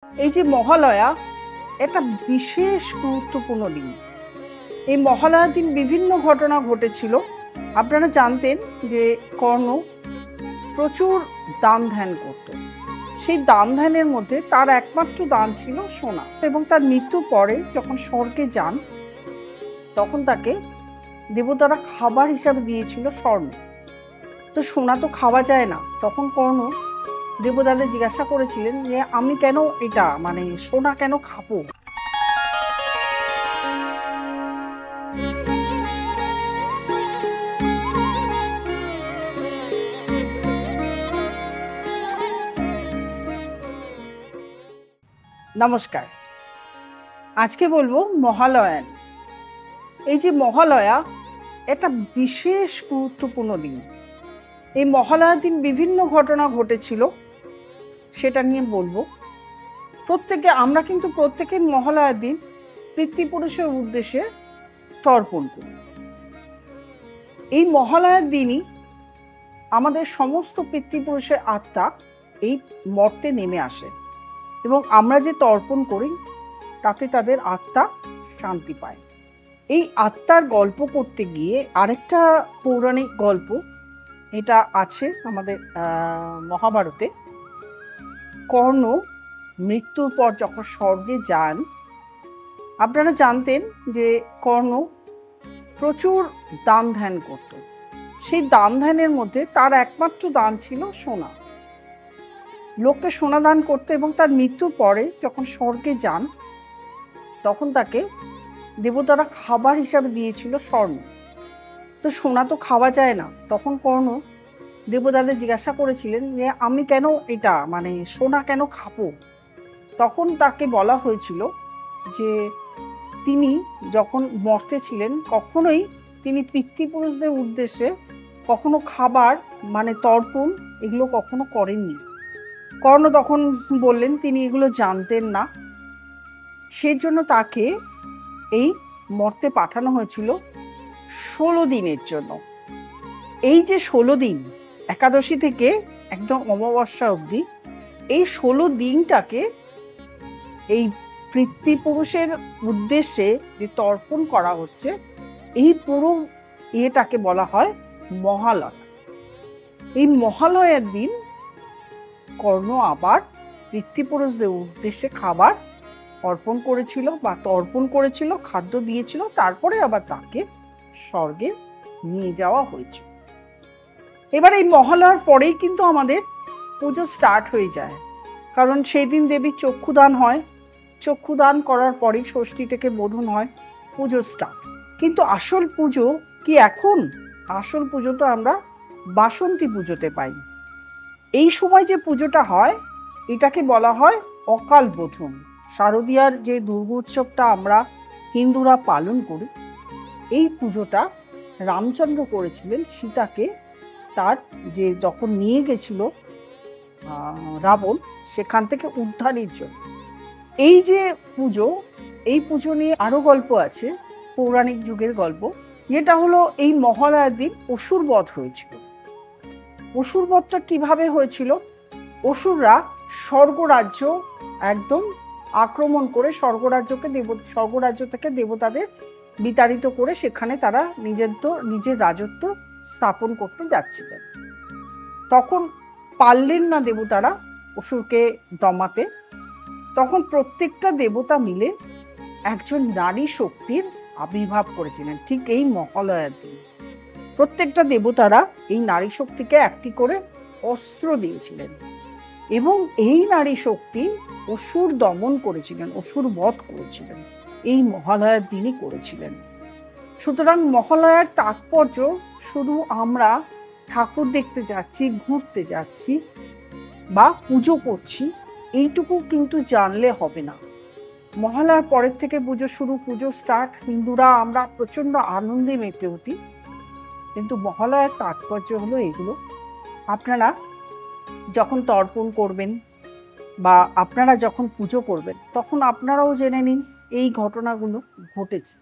এই যে মহালয়া, একটা বিশেষ গুরুত্বপূর্ণ দিন। এই মহালয়ার দিন বিভিন্ন ঘটনা ঘটেছিল। আপনারা জানতেন যে কর্ণ প্রচুর দান ধ্যান করত। সেই দান ধ্যানের মধ্যে তার একমাত্র দান ছিল সোনা, এবং তার মৃত্যুর পরে যখন স্বর্গে যান তখন তাকে দেবতারা খাবার হিসাবে দিয়েছিল স্বর্ণ। তো সোনা তো খাওয়া যায় না, তখন কর্ণ দেবতাদের জিজ্ঞাসা করেছিলেন যে আমি কেন এটা সোনা কেন খাবো। নমস্কার, আজকে বলবো মহালয়ান। এই যে মহালয়া, একটা বিশেষ গুরুত্বপূর্ণ দিন। এই মহালয়ার দিন বিভিন্ন ঘটনা ঘটেছিল, সেটা নিয়ে বলবো। আমরা কিন্তু প্রত্যেকে মহালয়ার দিন পিতৃপুরুষের উদ্দেশ্যে তর্পণ করি। এই মহালয়ার দিনই আমাদের সমস্ত পিতৃপুরুষের আত্মা এই মর্তে নেমে আসে, এবং আমরা যে তর্পণ করি তাতে তাদের আত্মা শান্তি পায়। এই আত্মার গল্প করতে গিয়ে আরেকটা পৌরাণিক গল্প এটা আছে আমাদের মহাভারতে। কর্ণ মৃত্যুর পর যখন স্বর্গে যান, আপনারা জানতেন যে কর্ণ প্রচুর দান ধ্যান করত। সেই দান ধ্যানের মধ্যে তার একমাত্র দান ছিল সোনা। লোককে সোনা দান করত, এবং তার মৃত্যুর পরে যখন স্বর্গে যান তখন তাকে দেবতারা খাবার হিসাবে দিয়েছিল স্বর্ণ। তো সোনা তো খাওয়া যায় না, তখন কর্ণ দেবতাদের জিজ্ঞাসা করেছিলেন যে আমি কেন এটা সোনা কেন খাবো। তখন তাকে বলা হয়েছিল যে তিনি যখন মর্তে ছিলেন কখনোই তিনি পিতৃপুরুষদের উদ্দেশ্যে কখনো খাবার তর্পণ এগুলো কখনো করেননি। কর্ণ তখন বললেন তিনি এগুলো জানতেন না, সেই জন্য তাকে এই মর্তে পাঠানো হয়েছিল 16 দিনের জন্য। এই যে 16 দিন, একাদশী থেকে একদম অমাবস্যা অবধি, এই 16 দিনটাকে এই পিতৃপুরুষের উদ্দেশ্যে যে তর্পণ করা হচ্ছে, এই পুরো এটাকে বলা হয় মহালয়া। এই মহালয়ার দিন কর্ণ আবার পিতৃপুরুষদের উদ্দেশ্যে খাবার অর্পণ করেছিল বা তর্পণ করেছিল, খাদ্য দিয়েছিল, তারপরে আবার তাকে স্বর্গে নিয়ে যাওয়া হয়েছিল। এবার এই মহালয়ার পরেই কিন্তু আমাদের পুজো স্টার্ট হয়ে যায়, কারণ সেই দিন দেবীর চক্ষুদান হয়। চক্ষুদান করার পরেই ষষ্ঠী থেকে বোধন হয়, পুজো স্টার্ট। কিন্তু আসল পুজো কি এখন? আসল পুজো তো আমরা বাসন্তী পুজোতে পাই। এই সময় যে পুজোটা হয় এটাকে বলা হয় অকাল বোধন। শারদীয়ার যে দুর্গোৎসবটা আমরা হিন্দুরা পালন করি, এই পুজোটা রামচন্দ্র করেছিলেন সীতাকে, তার যে যখন নিয়ে গেছিল রাবণ, সেখান থেকে উদ্ধারের জন্য। এই যে পুজো, এই পুজো নিয়ে আরো গল্প আছে, পৌরাণিক যুগের গল্প। যেটা হলো এই মহালয়ার দিন অসুর বধ হয়েছিল। অসুর বধটা কিভাবে হয়েছিল? অসুররা স্বর্গরাজ্য একদম আক্রমণ করে স্বর্গরাজ্য থেকে দেবতাদের বিতাড়িত করে সেখানে তারা নিজের রাজত্ব স্থাপন করতে যাচ্ছিলেন। তখন পারলেন না দেবতারা অসুরকে দমাতে। তখন প্রত্যেকটা দেবতা মিলে একজন নারী শক্তির আবির্ভাব করেছিলেন ঠিক এই মহালয়ার দিন। প্রত্যেকটা দেবতারা এই নারী শক্তিকে একটি করে অস্ত্র দিয়েছিলেন, এবং এই নারী শক্তি অসুর দমন করেছিলেন, অসুর বধ করেছিলেন, এই মহালয়ার দিনই করেছিলেন। সুতরাং মহালয়ার তাৎপর্য শুধু আমরা ঠাকুর দেখতে যাচ্ছি, ঘুরতে যাচ্ছি বা পুজো করছি এইটুকু কিন্তু জানলে হবে না। মহালয়ার পরের থেকে পুজো শুরু, পুজো স্টার্ট, হিন্দুরা আমরা প্রচন্ড আনন্দে মেতে উঠি। কিন্তু মহালয়ার তাৎপর্য হলো এগুলো। আপনারা যখন তর্পণ করবেন বা আপনারা যখন পুজো করবেন তখন আপনারাও জেনে নিন এই ঘটনাগুলো ঘটেছে।